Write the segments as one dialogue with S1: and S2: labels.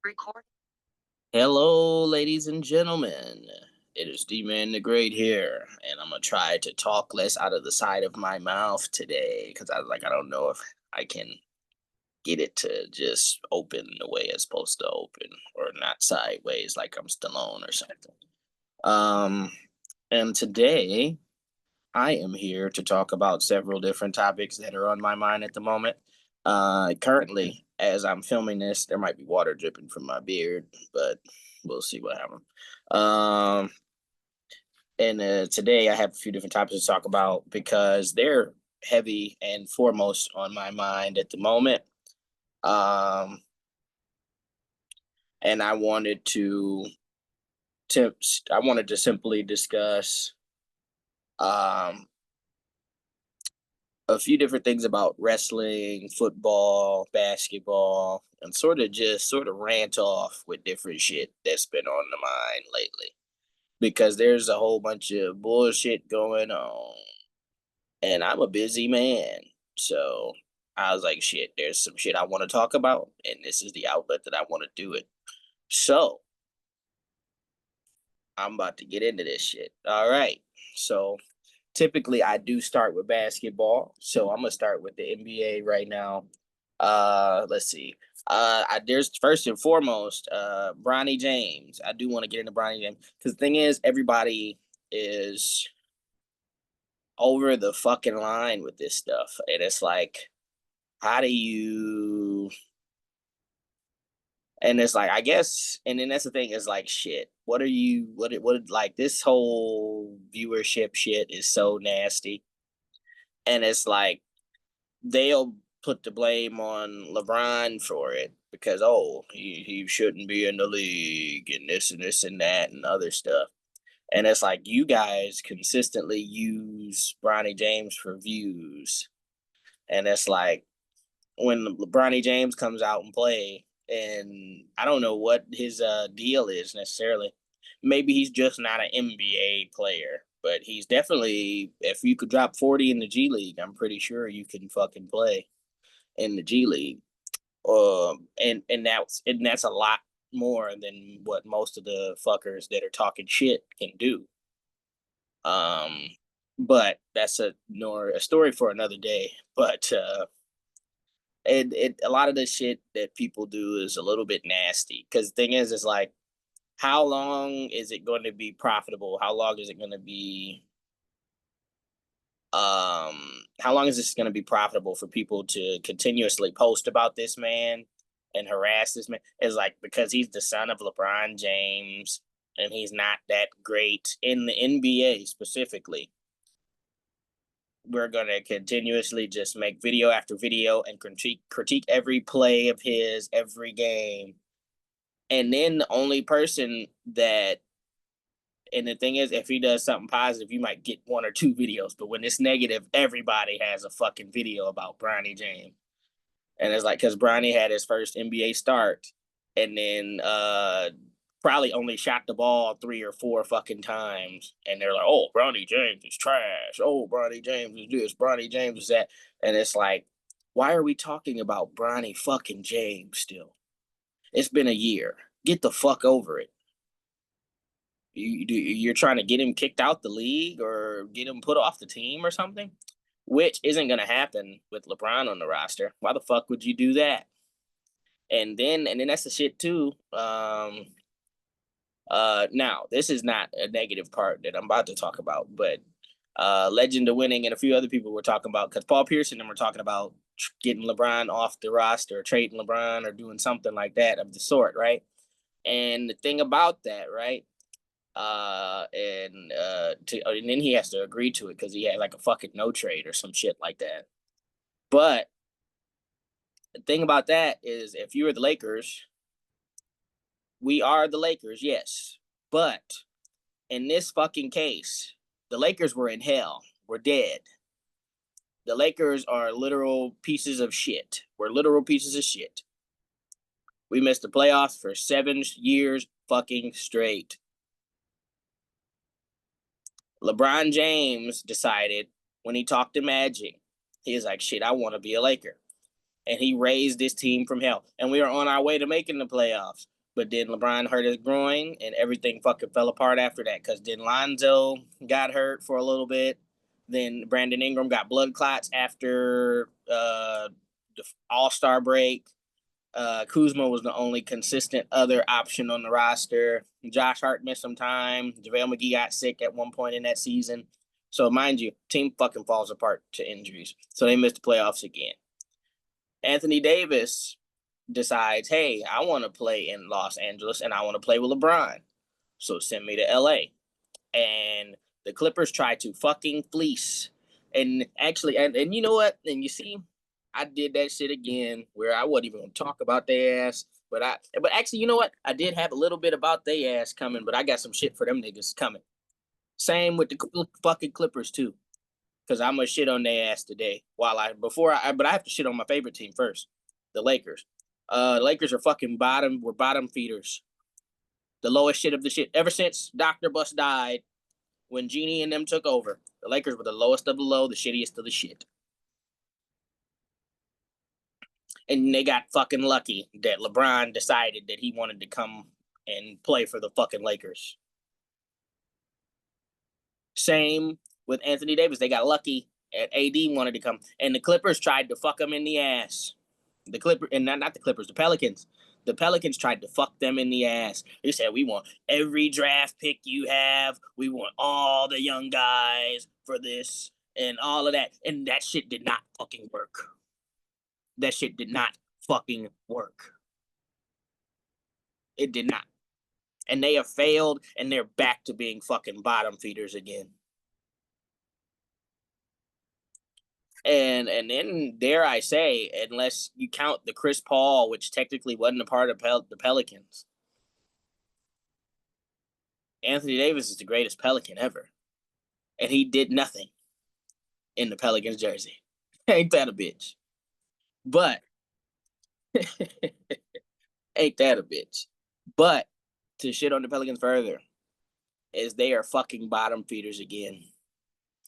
S1: Record. Hello, ladies and gentlemen. It is DManThaGr8 here, and I'm gonna try to talk less out of the side of my mouth today because I don't know if I can get it to just open the way it's supposed to open, or not sideways like I'm Stallone or something. Um, and today I am here to talk about several different topics that are on my mind at the moment. Currently, as I'm filming this, there might be water dripping from my beard, but we'll see what happens. Um, and today I have a few different topics to talk about because they're heavy and foremost on my mind at the moment. Um, and I wanted to simply discuss um a few different things about wrestling, football, basketball, and sort of rant off with different shit that's been on the mind lately. Because there's a whole bunch of bullshit going on. And I'm a busy man. So I was like, shit, there's some shit I want to talk about, and this is the outlet that I want to do it. So I'm about to get into this shit. All right. So typically I do start with basketball. So I'm gonna start with the NBA right now. Let's see. There's first and foremost, Bronny James. I do want to get into Bronny James because the thing is, everybody is over the fucking line with this stuff, and it's like, how do you? And it's like, I guess, and then that's the thing is like, shit. What are you? Like this whole viewership shit is so nasty, and it's like they'll put the blame on LeBron for it because he shouldn't be in the league and this and that and other stuff. And it's like you guys consistently use Bronny James for views. And it's like when Bronny James comes out and play, and I don't know what his deal is necessarily. Maybe he's just not an NBA player, but he's definitely, if you could drop 40 in the G League, I'm pretty sure you can fucking play in the G League. And that's a lot more than what most of the fuckers that are talking shit can do. Um, but that's a story for another day. But a lot of the shit that people do is a little bit nasty. Because the thing is like, how long is it going to be profitable? How long is it going to be how long is this going to be profitable for people to continuously post about this man and harass this man? Is like because he's the son of LeBron James and he's not that great in the NBA specifically. We're going to continuously just make video after video and critique every play of his, every game. And then the only person that, and the thing is, if he does something positive, you might get one or two videos. But when it's negative, everybody has a fucking video about Bronny James. And it's like, because Bronny had his first NBA start and then probably only shot the ball 3 or 4 fucking times. And they're like, oh, Bronny James is trash. Oh, Bronny James is this. Bronny James is that. And it's like, why are we talking about Bronny fucking James still? It's been a year. Get the fuck over it. You're trying to get him kicked out the league or get him put off the team or something, which isn't going to happen with LeBron on the roster. Why the fuck would you do that? And then that's the shit too. Now this is not a negative part that I'm about to talk about, but Legend of Winning and a few other people were talking about, because Paul Pierce and them were talking about getting LeBron off the roster, or trading LeBron, or doing something like that of the sort, right? And the thing about that, right? And then he has to agree to it because he had like a fucking no trade or some shit like that. But the thing about that is, if you were the Lakers, we are the Lakers, yes. But in this fucking case, the Lakers were in hell. We're dead. The Lakers are literal pieces of shit. We're literal pieces of shit. We missed the playoffs for 7 years fucking straight. LeBron James decided when he talked to Magic, he was like, shit, I want to be a Laker. and he raised this team from hell. And we were on our way to making the playoffs. But then LeBron hurt his groin, and everything fucking fell apart after that. Because then Lonzo got hurt for a little bit. Then Brandon Ingram got blood clots after the All-Star break. Kuzma was the only consistent other option on the roster. Josh Hart missed some time. JaVale McGee got sick at one point in that season. So mind you, team fucking falls apart to injuries. So they missed the playoffs again. Anthony Davis decides, hey, I want to play in Los Angeles and I want to play with LeBron. So send me to LA. And the Clippers try to fucking fleece. And actually, and you know what? And you see, I did that shit again where I wasn't even going to talk about their ass. But actually, you know what? I did have a little bit about their ass coming, but I got some shit for them niggas coming. Same with the fucking Clippers too. Because I'm gonna shit on their ass today. But I have to shit on my favorite team first, the Lakers. The Lakers are fucking bottom. We're bottom feeders. The lowest shit of the shit ever since Dr. Bus died. When Genie and them took over, the Lakers were the lowest of the low, the shittiest of the shit. And they got fucking lucky that LeBron decided that he wanted to come and play for the fucking Lakers. Same with Anthony Davis. They got lucky and AD wanted to come. And the Clippers tried to fuck him in the ass. The Pelicans. The Pelicans tried to fuck them in the ass. They said, we want every draft pick you have. We want all the young guys for this and all of that. And that shit did not fucking work. That shit did not fucking work. It did not. And they have failed, and they're back to being fucking bottom feeders again. And then, dare I say, unless you count the Chris Paul, which technically wasn't a part of the Pelicans, Anthony Davis is the greatest Pelican ever. And he did nothing in the Pelicans jersey. Ain't that a bitch? But, ain't that a bitch? But, to shit on the Pelicans further, is they are fucking bottom feeders again.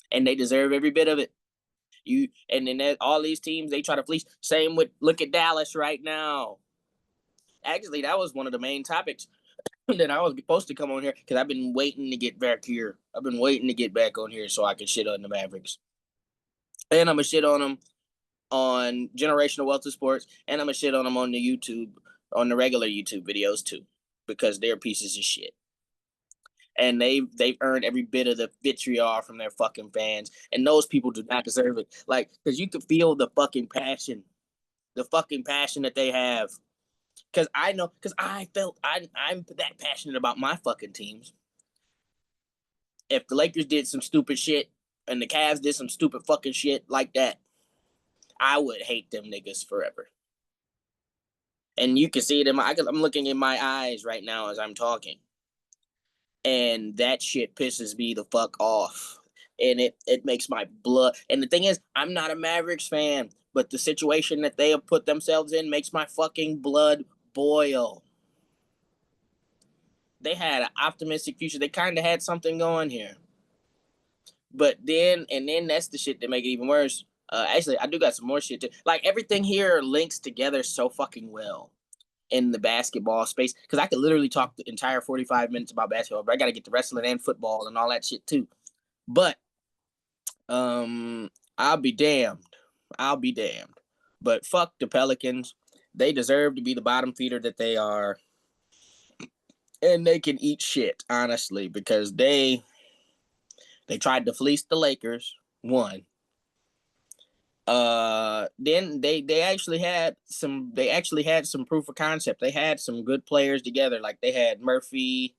S1: And they deserve every bit of it. And then all these teams, they try to fleece. Same with, look at Dallas right now. Actually, that was one of the main topics that I was supposed to come on here because I've been waiting to get back here. I've been waiting to get back on here so I can shit on the Mavericks. And I'm going to shit on them on Generational Wealth of Sports. And I'm going to shit on them on the YouTube, on the regular YouTube videos too, because they're pieces of shit. And they've earned every bit of the vitriol from their fucking fans. And those people do not deserve it. Like, because you could feel the fucking passion that they have. Because I know, because I'm that passionate about my fucking teams. If the Lakers did some stupid shit and the Cavs did some stupid fucking shit like that, I would hate them niggas forever. And you can see it I'm looking in my eyes right now as I'm talking. And that shit pisses me the fuck off. And it makes my blood. And the thing is, I'm not a Mavericks fan, but the situation that they have put themselves in makes my fucking blood boil. They had an optimistic future. They kind of had something going here. But then that's the shit that make it even worse. Actually, I do got some more shit too. Like, everything here links together so fucking well in the basketball space, because I could literally talk the entire 45 minutes about basketball, but I got to get to wrestling and football and all that shit too. But I'll be damned. But fuck the Pelicans. They deserve to be the bottom feeder that they are. And they can eat shit, honestly, because they tried to fleece the Lakers, one. Then they actually had some proof of concept. They had some good players together. Like, they had Murphy,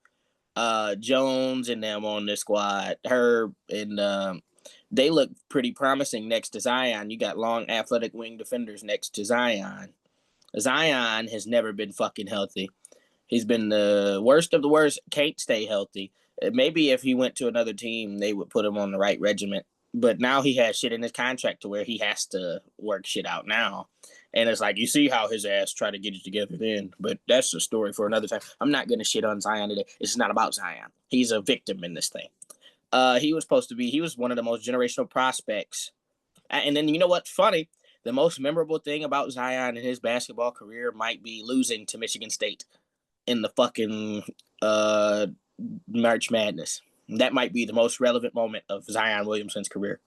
S1: Jones and them on this squad. Herb, and they look pretty promising next to Zion. You got long athletic wing defenders next to Zion. Zion has never been fucking healthy. He's been the worst of the worst, can't stay healthy. Maybe if he went to another team, they would put him on the right regiment. But now he has shit in his contract to where he has to work shit out now. And it's like, you see how his ass tried to get it together then. But that's a story for another time. I'm not going to shit on Zion today. It's not about Zion. He's a victim in this thing. He was one of the most generational prospects. And then, you know what's funny? the most memorable thing about Zion in his basketball career might be losing to Michigan State in the fucking March Madness. That might be the most relevant moment of Zion Williamson's career.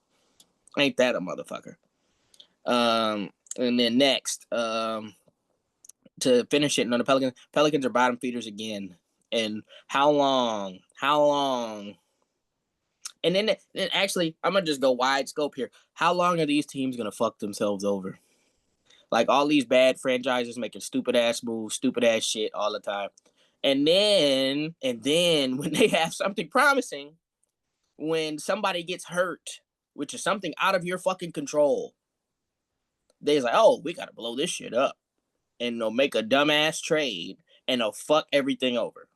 S1: Ain't that a motherfucker? And then next, to finish it, no, the Pelicans are bottom feeders again. And how long? And then actually, I'm gonna just go wide scope here. How long are these teams gonna fuck themselves over? Like all these bad franchises making stupid ass moves, stupid ass shit all the time. And then when they have something promising, when somebody gets hurt, which is something out of your fucking control, they're like, oh, we gotta blow this shit up. And they'll make a dumbass trade and they'll fuck everything over.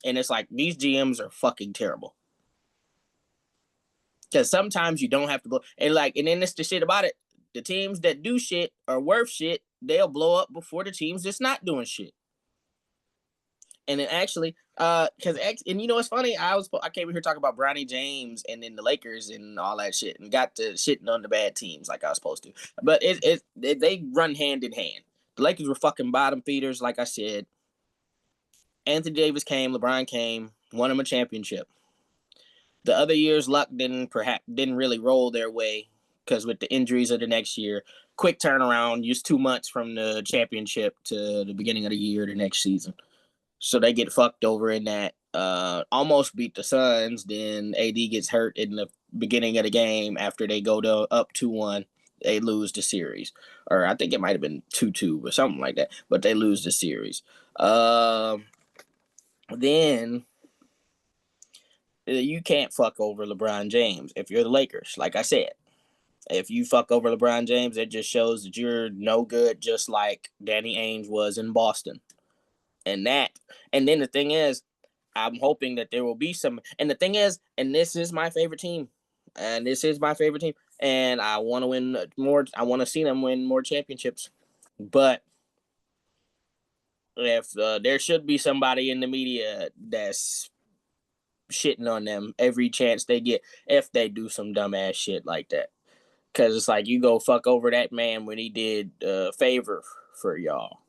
S1: And it's like, these GMs are fucking terrible. Because sometimes you don't have to blow. And then it's the shit about it. The teams that do shit are worth shit. They'll blow up before the teams that's not doing shit. And then actually, and you know what's funny? I came here talking about Bronny James and then the Lakers and all that shit, and got to shitting on the bad teams like I was supposed to. But they run hand in hand. The Lakers were fucking bottom feeders, like I said. Anthony Davis came, LeBron came, won him a championship. The other years, luck didn't really roll their way because with the injuries of the next year, quick turnaround, used 2 months from the championship to the beginning of the year, the next season. So they get fucked over in that. Almost beat the Suns. Then AD gets hurt in the beginning of the game after they go up 2-1. They lose the series. Or I think it might have been 2-2 or something like that. But they lose the series. Then you can't fuck over LeBron James if you're the Lakers. Like I said, if you fuck over LeBron James, it just shows that you're no good, just like Danny Ainge was in Boston. And then the thing is, I'm hoping that there will be some. And the thing is, and this is my favorite team, and I want to win more. I want to see them win more championships. But if there should be somebody in the media that's shitting on them every chance they get if they do some dumbass shit like that, because it's like, you go fuck over that man when he did a favor for y'all.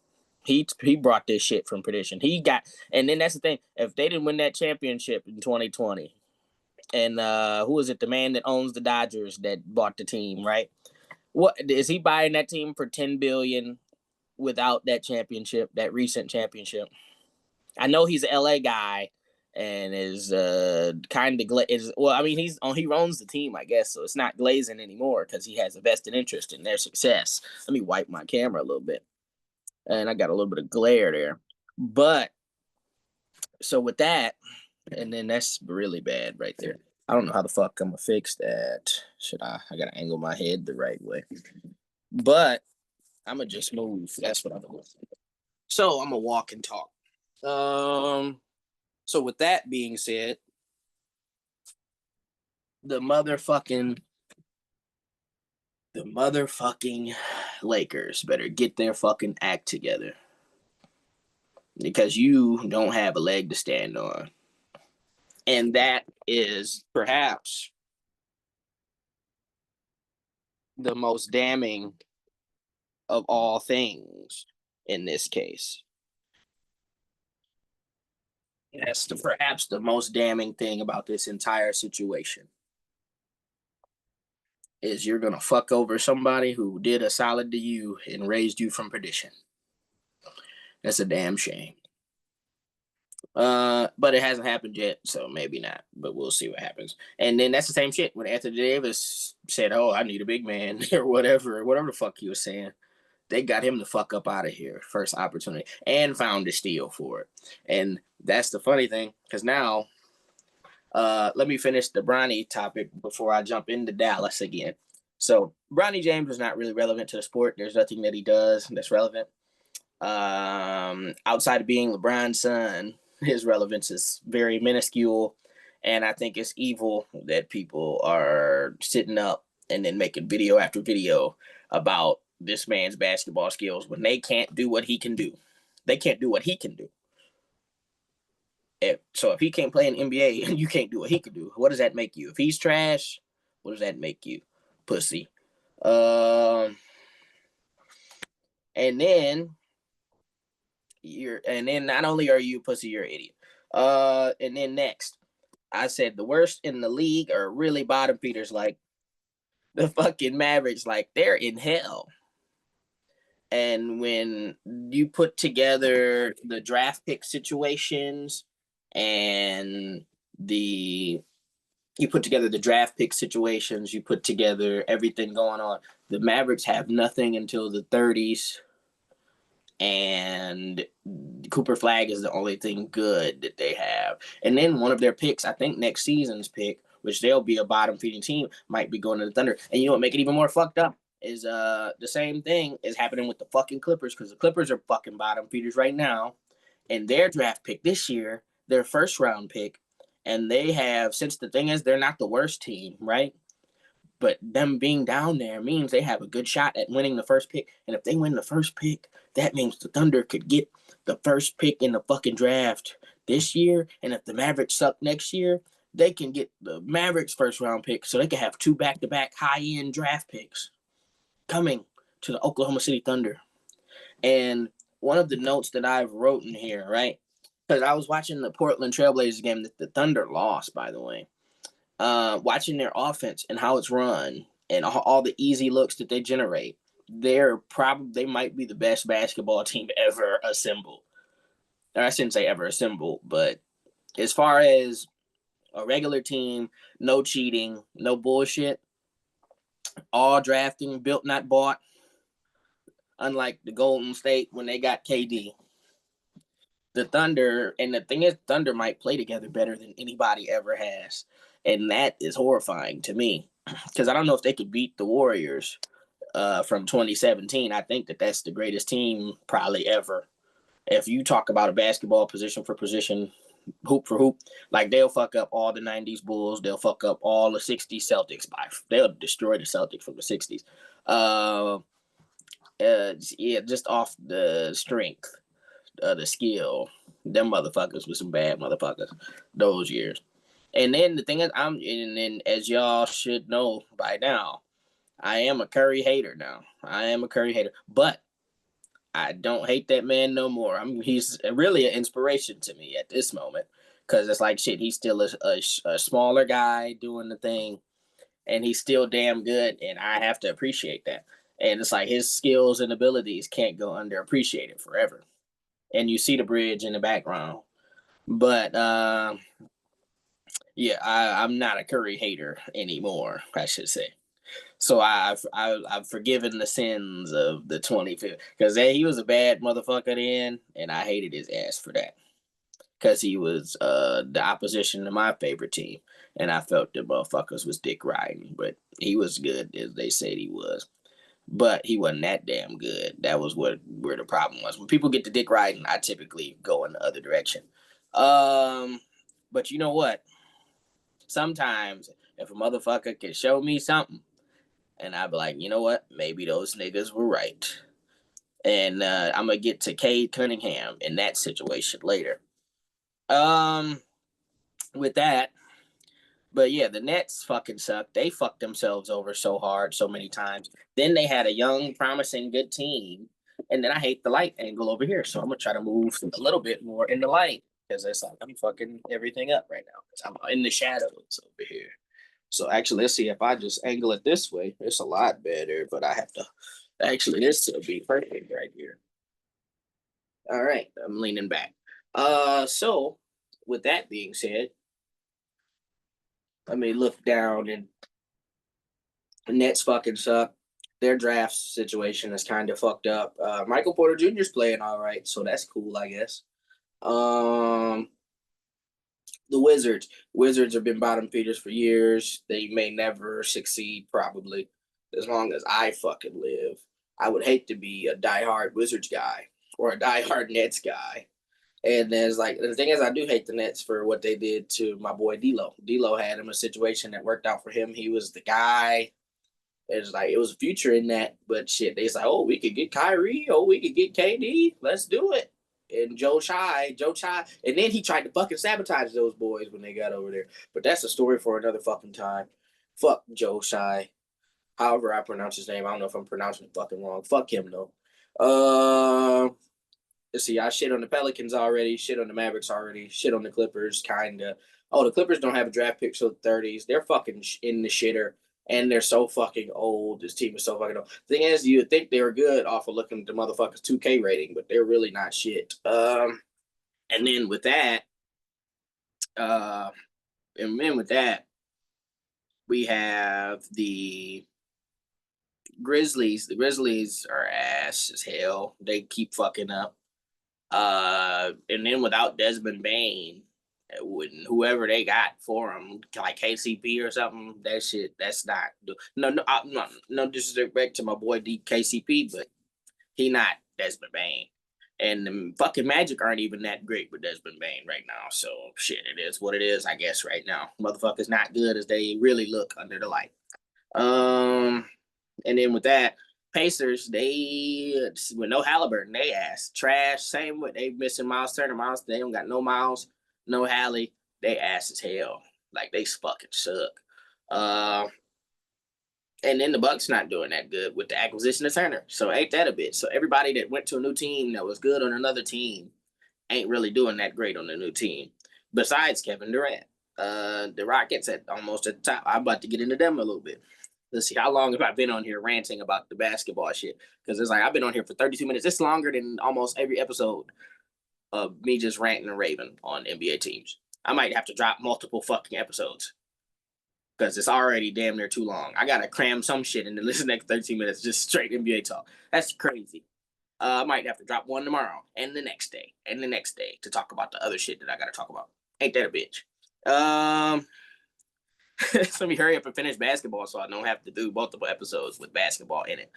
S1: He brought this shit from perdition. And then that's the thing. If they didn't win that championship in 2020, and who is it? The man that owns the Dodgers that bought the team, right? What is he buying that team for $10 billion without that championship, that recent championship? I know he's an LA guy and is kind of he owns the team, I guess, so it's not glazing anymore because he has a vested interest in their success. Let me wipe my camera a little bit. And I got a little bit of glare there. But so with that, and then that's really bad right there. I don't know how the fuck I'm gonna fix that. I gotta angle my head the right way. But I'm gonna just move. That's what I'm gonna do. So I'm gonna walk and talk. So with that being said, the motherfucking Lakers better get their fucking act together, because you don't have a leg to stand on. And that is perhaps the most damning of all things in this case. That's perhaps the most damning thing about this entire situation. Is you're gonna fuck over somebody who did a solid to you and raised you from perdition. That's a damn shame. But it hasn't happened yet, so maybe not. But we'll see what happens. And then that's the same shit when Anthony Davis said, "Oh, I need a big man," or whatever the fuck he was saying. They got him the fuck up out of here first opportunity, and found a steal for it. And that's the funny thing, because now, let me finish the Bronny topic before I jump into Dallas again. So Bronny James is not really relevant to the sport. There's nothing that he does that's relevant. Outside of being LeBron's son, his relevance is very minuscule. And I think it's evil that people are sitting up and then making video after video about this man's basketball skills when they can't do what he can do. They can't do what he can do. So if he can't play in NBA and you can't do what he can do, what does that make you? If he's trash, what does that make you? Pussy. And then not only are you pussy, you're an idiot. And then next, I said the worst in the league are really bottom feeders, like the fucking Mavericks, like they're in hell. And when you put together the draft pick situations and you put together the draft pick situations, you put together everything going on, the Mavericks have nothing until the 30s. And Cooper Flag is the only thing good that they have. And then one of their picks, I think next season's pick, which they'll be a bottom feeding team, might be going to the Thunder. And you know what make it even more fucked up is the same thing is happening with the fucking Clippers, because the Clippers are fucking bottom feeders right now. And their draft pick this year, their first round pick, and they have, since the thing is they're not the worst team, right? But them being down there means they have a good shot at winning the first pick. And if they win the first pick, that means the Thunder could get the first pick in the fucking draft this year. And if the Mavericks suck next year, they can get the Mavericks first round pick. So they can have 2 back-to-back high-end draft picks coming to the Oklahoma City Thunder. And one of the notes that I've wrote in here, right? Because I was watching the Portland Trailblazers game that the Thunder lost, by the way. Watching their offense and how it's run and all the easy looks that they generate, they might be the best basketball team ever assembled. Or I shouldn't say ever assembled, but as far as a regular team, no cheating, no bullshit, all drafting, built not bought, unlike the Golden State when they got KD. The Thunder, and the thing is, Thunder might play together better than anybody ever has. And that is horrifying to me, because I don't know if they could beat the Warriors from 2017. I think that's the greatest team probably ever. If you talk about a basketball position for position, hoop for hoop, like they'll fuck up all the 90s Bulls. They'll fuck up all the 60s Celtics. They'll destroy the Celtics from the 60s. Yeah, just off the strength, the skill. Them motherfuckers was some bad motherfuckers those years. And then the thing is, and then as y'all should know by now, I am a Curry hater now. I am a Curry hater, but I don't hate that man no more. He's really an inspiration to me at this moment, because it's like shit. He's still a smaller guy doing the thing, and he's still damn good, and I have to appreciate that. And it's like his skills and abilities can't go underappreciated forever. And you see the bridge in the background, but yeah, I'm not a Curry hater anymore, I should say. So I've forgiven the sins of the 25th, because he was a bad motherfucker then, and I hated his ass for that, because he was the opposition to my favorite team, and I felt the motherfuckers was dick riding, but he was good as they said he was. But he wasn't that damn good. That was where the problem was. When people get to dick riding, I typically go in the other direction. But you know what? Sometimes if a motherfucker can show me something, and I'd be like, you know what? Maybe those niggas were right. And I'm gonna get to Cade Cunningham in that situation later. With that, but yeah, the Nets fucking suck. They fucked themselves over so hard, so many times. Then they had a young, promising, good team. And then I hate the light angle over here. So I'm going to try to move a little bit more in the light, because it's like I'm fucking everything up right now, because I'm in the shadows over here. So actually, let's see if I just angle it this way. It's a lot better, but I have to. Actually, this will be perfect right here. All right, I'm leaning back. So with that being said, let me look down, and the Nets fucking suck. Their draft situation is kind of fucked up. Michael Porter Jr. is playing all right, so that's cool, I guess. The Wizards have been bottom feeders for years. They may never succeed, probably, as long as I fucking live. I would hate to be a diehard Wizards guy or a diehard Nets guy. And there's like, the thing is, I do hate the Nets for what they did to my boy D'Lo. D'Lo had him a situation that worked out for him. He was the guy. It's like, it was a future in that, but shit, they was like, oh, we could get Kyrie, oh, we could get KD, let's do it. And Joe Tsai, and then he tried to fucking sabotage those boys when they got over there. But that's a story for another fucking time. Fuck Joe Tsai. However I pronounce his name, I don't know if I'm pronouncing it fucking wrong. Fuck him though. Let's see. I shit on the Pelicans already. Shit on the Mavericks already. Shit on the Clippers, kinda. Oh, the Clippers don't have a draft pick till the 30s. They're fucking in the shitter, and they're so fucking old. This team is so fucking old. Thing is, you would think they were good off of looking at the motherfuckers 2K rating, but they're really not shit. And then with that, uh, and then with that, we have the Grizzlies. The Grizzlies are ass as hell. They keep fucking up. And then without Desmond Bain, whoever they got for him, like KCP or something, that shit, that's not no disrespect to my boy KCP, but he not Desmond Bain. And the fucking Magic aren't even that great with Desmond Bain right now. So shit, it is what it is, I guess. Right now, motherfuckers not good as they really look under the light. And then with that, Pacers, they with no Halliburton, they ass trash. Same with they missing Miles Turner. They don't got no Miles, no Hallie. They ass as hell. Like they fucking suck. And then the Bucks not doing that good with the acquisition of Turner. So ain't that a bitch? So everybody that went to a new team that was good on another team ain't really doing that great on the new team. Besides Kevin Durant. The Rockets at almost at the top. I'm about to get into them a little bit. Let's see, how long have I been on here ranting about the basketball shit? Because it's like I've been on here for 32 minutes. It's longer than almost every episode of me just ranting and raving on NBA teams. I might have to drop multiple fucking episodes because it's already damn near too long. I gotta cram some shit into this next 13 minutes, just straight NBA talk. That's crazy. I might have to drop one tomorrow and the next day and the next day to talk about the other shit that I gotta talk about. Ain't that a bitch? So let me hurry up and finish basketball so I don't have to do multiple episodes with basketball in it.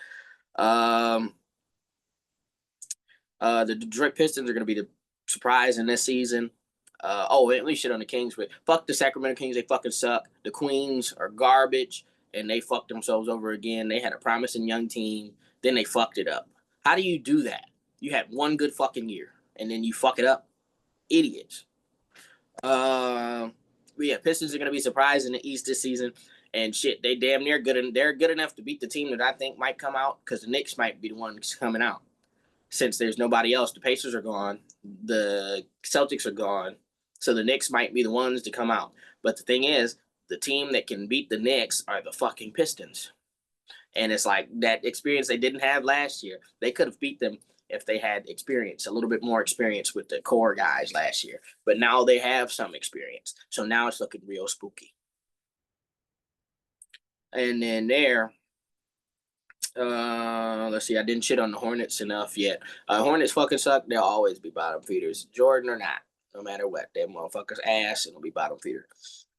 S1: The Detroit Pistons are going to be the surprise in this season. At least shit on the Kings, but fuck the Sacramento Kings. They fucking suck. The Queens are garbage, and they fucked themselves over again. They had a promising young team, then they fucked it up. How do you do that? You had one good fucking year, and then you fuck it up? Idiots. Pistons are going to be surprised in the East this season. And shit, they damn near good. And they're good enough to beat the team that I think might come out because the Knicks might be the ones coming out. Since there's nobody else, the Pacers are gone. The Celtics are gone. So the Knicks might be the ones to come out. But the thing is, the team that can beat the Knicks are the fucking Pistons. And it's like that experience they didn't have last year. They could have beat them if they had experience, a little bit more experience with the core guys last year. But now they have some experience. So now it's looking real spooky. And then let's see, I didn't shit on the Hornets enough yet. Hornets fucking suck. They'll always be bottom feeders, Jordan or not, no matter what. Them motherfuckers ass and they'll be bottom feeder.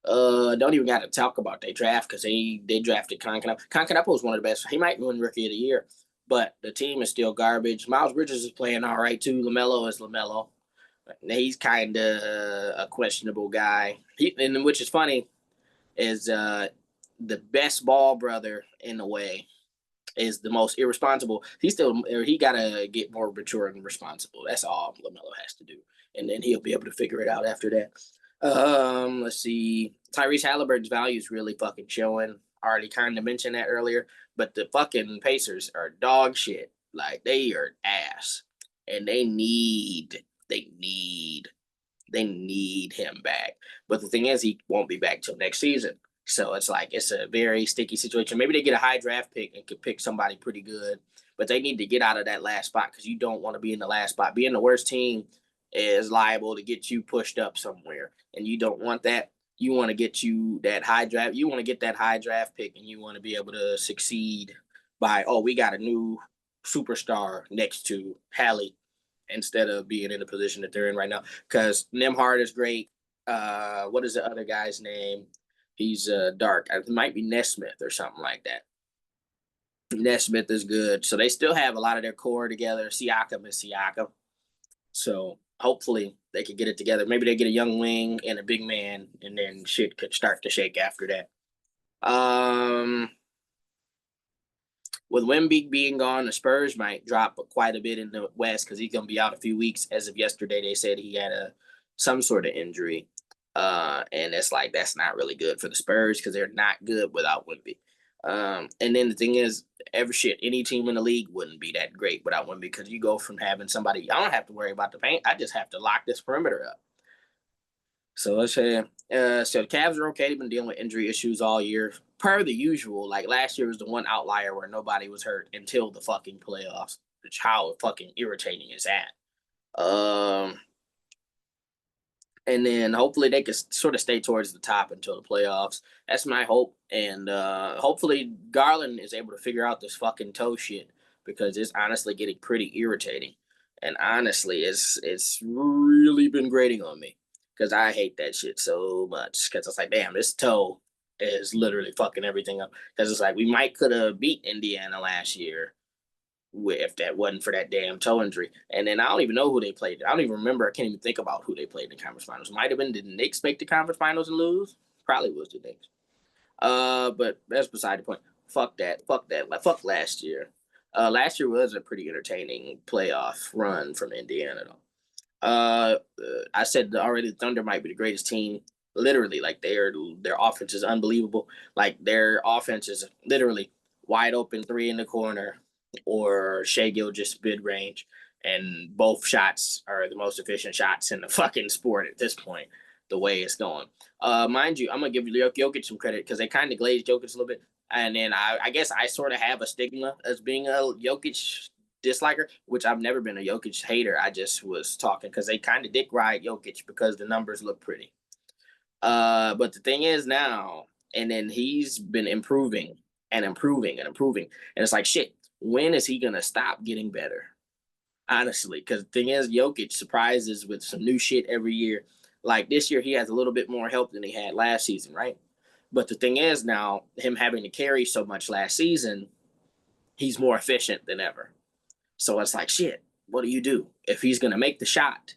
S1: Don't even got to talk about their draft because they drafted Concanapo. Concanapo was one of the best. He might win Rookie of the Year. But the team is still garbage. Miles Bridges is playing all right, too. LaMelo is LaMelo. He's kind of a questionable guy. And which is funny is the best ball brother, in a way, is the most irresponsible. He got to get more mature and responsible. That's all LaMelo has to do. And then he'll be able to figure it out after that. Let's see. Tyrese Halliburton's value is really fucking showing. I already kind of mentioned that earlier. But the fucking Pacers are dog shit. Like, they are ass. And they need him back. But the thing is, he won't be back till next season. So it's like, it's a very sticky situation. Maybe they get a high draft pick and could pick somebody pretty good. But they need to get out of that last spot because you don't want to be in the last spot. Being the worst team is liable to get you pushed up somewhere. And you don't want that. You want to get you that high draft. You want to get that high draft pick and you want to be able to succeed by, we got a new superstar next to Hallie instead of being in the position that they're in right now. Because Nembhard is great. What is the other guy's name? He's dark. It might be Nesmith or something like that. Nesmith is good. So they still have a lot of their core together. Siakam is Siakam. So hopefully they could get it together. Maybe they get a young wing and a big man, and then shit could start to shake after that. With Wemby being gone, the Spurs might drop quite a bit in the West because he's going to be out a few weeks. As of yesterday, they said he had some sort of injury. And it's like, that's not really good for the Spurs because they're not good without Wemby. And then the thing is, any team in the league wouldn't be that great without one, because you go from having somebody, I don't have to worry about the paint. I just have to lock this perimeter up. So let's say, so the Cavs are okay. They've been dealing with injury issues all year, per the usual. Like last year was the one outlier where nobody was hurt until the fucking playoffs. Which how fucking irritating is that? And then hopefully they can sort of stay towards the top until the playoffs. That's my hope. And hopefully Garland is able to figure out this fucking toe shit, because it's honestly getting pretty irritating. And honestly, it's really been grating on me, because I hate that shit so much. Because it's like, damn, this toe is literally fucking everything up. Because it's like we might could have beat Indiana last year if that wasn't for that damn toe injury. And then I don't even know who they played. I don't even remember. I can't even think about who they played in the conference finals. Might have been, did the Knicks make the conference finals and lose? Probably was the Knicks. But that's beside the point. Fuck that. Fuck that. Fuck last year. Last year was a pretty entertaining playoff run from Indiana, though. I said already the Thunder might be the greatest team. Literally, like their offense is unbelievable. Like their offense is literally wide open three in the corner, or Shea Gilgeous mid range, and both shots are the most efficient shots in the fucking sport at this point. The way it's going, mind you, I'm gonna give Jokic some credit because they kind of glazed Jokic a little bit, and then I guess I sort of have a stigma as being a Jokic disliker, which I've never been a Jokic hater. I just was talking because they kind of dick ride Jokic because the numbers look pretty. But the thing is now, and then he's been improving and improving and improving, and it's like shit. When is he gonna stop getting better? Honestly, because the thing is, Jokic surprises with some new shit every year. Like this year, he has a little bit more help than he had last season, right? But the thing is now, him having to carry so much last season, he's more efficient than ever. So it's like, shit, what do you do? If he's going to make the shot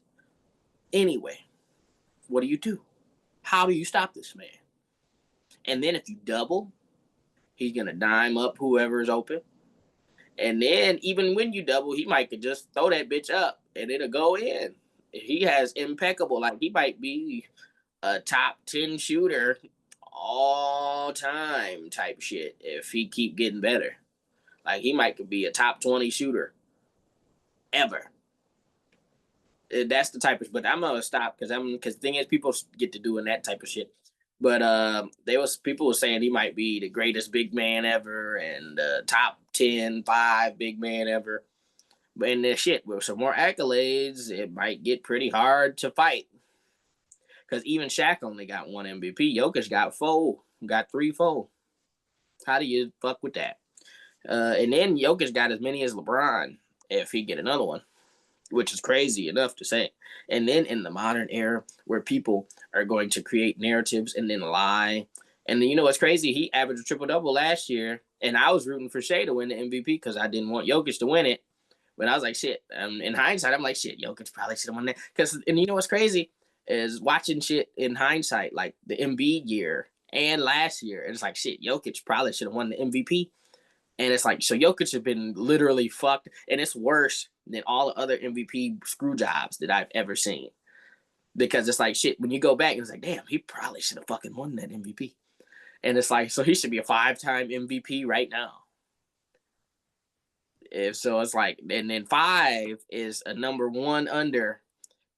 S1: anyway, what do you do? How do you stop this man? And then if you double, he's going to dime up whoever's open. And then even when you double, he might could just throw that bitch up and it'll go in. He has impeccable, like he might be a top 10 shooter all time type shit if he keep getting better. Like he might could be a top 20 shooter ever. That's the type of, but I'm gonna stop because the thing is people get to doing that type of shit. But people were saying he might be the greatest big man ever and top 5 big man ever. But in this shit, with some more accolades, it might get pretty hard to fight. Because even Shaq only got 1 MVP. Jokic got 4, got 3, 4. How do you fuck with that? And then Jokic got as many as LeBron if he get another one, which is crazy enough to say. And then in the modern era where people are going to create narratives and then lie. And then, you know what's crazy? He averaged a triple-double last year, and I was rooting for Shea to win the MVP because I didn't want Jokic to win it. But I was like, shit. In hindsight, I'm like, shit, Jokic probably should have won that. And you know what's crazy is watching shit in hindsight, like the Embiid year and last year. And it's like, shit, Jokic probably should have won the MVP. And it's like, so Jokic has been literally fucked. And it's worse than all the other MVP screw jobs that I've ever seen. Because it's like, shit, when you go back, it's like, damn, he probably should have fucking won that MVP. And it's like, so he should be a 5-time MVP right now. If so, it's like, and then 5 is a number 1 under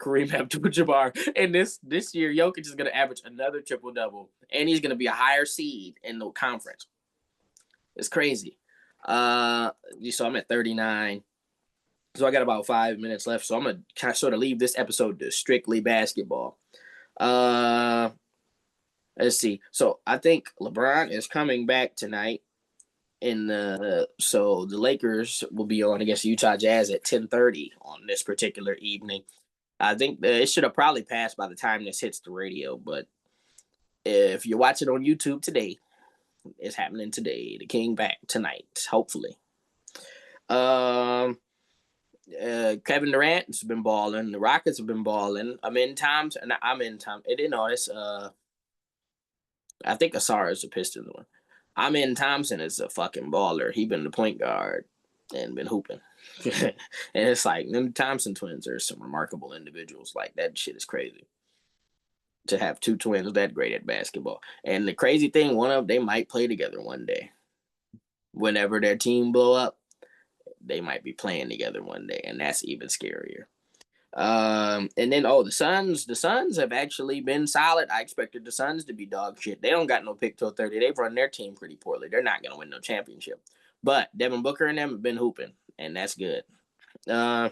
S1: Kareem Abdul-Jabbar. And this year, Jokic is going to average another triple-double. And he's going to be a higher seed in the conference. It's crazy. So I'm at 39. So I got about 5 minutes left. So I'm going to kind of sort of leave this episode to strictly basketball. Let's see. So I think LeBron is coming back tonight. So the Lakers will be on against Utah Jazz at 10:30 on this particular evening. I think it should have probably passed by the time this hits the radio, but if you're watching on YouTube today, it's happening today. The King back tonight, hopefully. Kevin Durant has been balling. The Rockets have been balling. I think Asar is a Pistons one. Thompson is a fucking baller. He been the point guard and been hooping. And it's like, them Thompson twins are some remarkable individuals. Like, that shit is crazy. To have 2 twins that great at basketball. And the crazy thing, one of them, they might play together one day. whenever their team blow up, they might be playing together one day, and that's even scarier. And then the Suns have actually been solid. I expected the Suns to be dog shit. They don't got no pick till 30. They've run their team pretty poorly. They're not gonna win no championship. But Devin Booker and them have been hooping, and that's good. And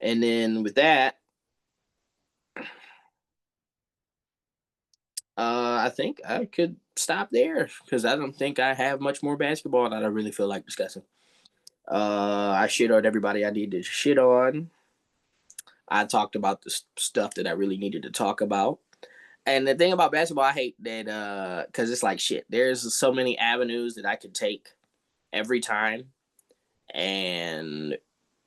S1: then with that, I think I could stop there because I don't think I have much more basketball that I really feel like discussing. I shit on everybody I need to shit on. I talked about the stuff that I really needed to talk about. And the thing about basketball, I hate that because it's like shit. There's so many avenues that I could take every time, and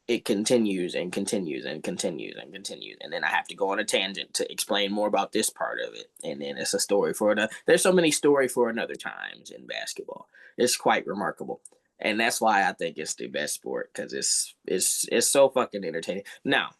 S1: it continues and continues and continues and continues, and then I have to go on a tangent to explain more about this part of it, and then it's a story for another. There's so many story for another times in basketball. It's quite remarkable, and that's why I think it's the best sport because it's so fucking entertaining. Now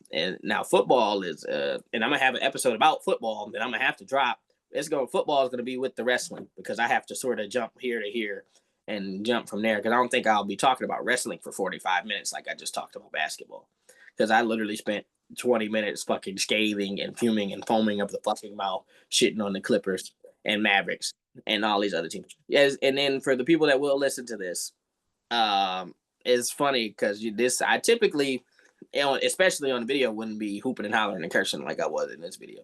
S1: football is and I'm gonna have an episode about football that I'm gonna have to drop. Football is gonna be with the wrestling because I have to sort of jump here to here and jump from there because I don't think I'll be talking about wrestling for 45 minutes like I just talked about basketball because I literally spent 20 minutes fucking scathing and fuming and foaming up the fucking mouth, shitting on the Clippers and Mavericks and all these other teams. Yes, and then for the people that will listen to this, it's funny because I typically, especially on the video, wouldn't be hooping and hollering and cursing like I was in this video,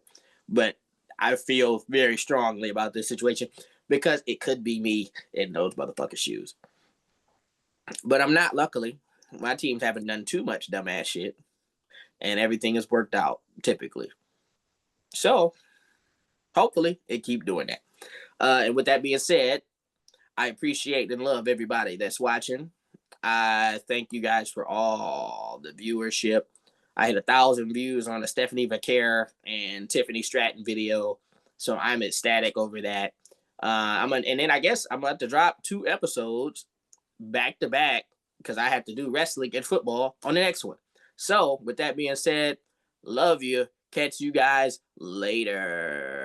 S1: but I feel very strongly about this situation because it could be me in those motherfucking shoes. But I'm not, luckily. My teams haven't done too much dumbass shit, and everything has worked out, typically. So, hopefully, it keep doing that. And with that being said, I appreciate and love everybody that's watching. I thank you guys for all the viewership. I had 1,000 views on the Stephanie Vaquer and Tiffany Stratton video, so I'm ecstatic over that. And then I guess I'm about to drop 2 episodes back to back because I have to do wrestling and football on the next one. So with that being said, love you. Catch you guys later.